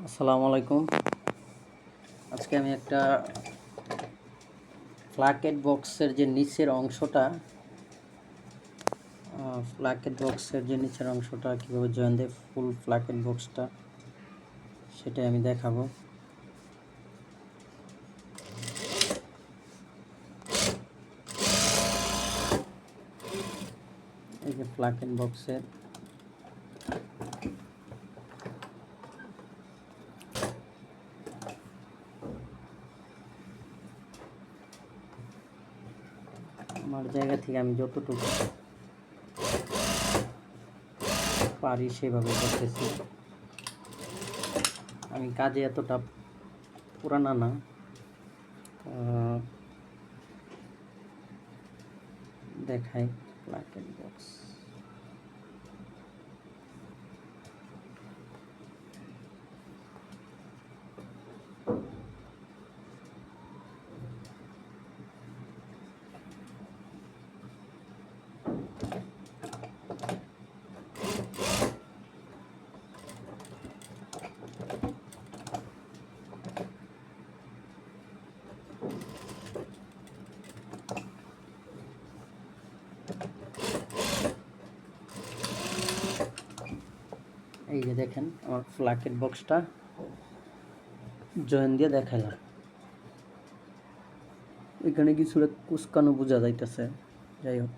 আসসালামু আলাইকুম। আজকে আমি একটা ফ্ল্যাকেট বক্সের যে নিচের অংশটা কীভাবে জয়েন দেয় ফুল ফ্ল্যাকেট বক্সটা সেটাই আমি দেখাবো। এই যে ফ্ল্যাকেট বক্সের আমার জায়গা থেকে আমি যতটুকু পারি সেভাবে করতেছি। আমি কাজে এতটা পুরানা না, দেখাই ফ্ল্যাকেট বক্স। এই যে দেখেন আমার ফ্ল্যাকেট বক্সটা জয়েন দিয়ে দেখাইলাম। এখানে কিছুটা কুচকানো বোঝা যাইতেছে, যাই হোক।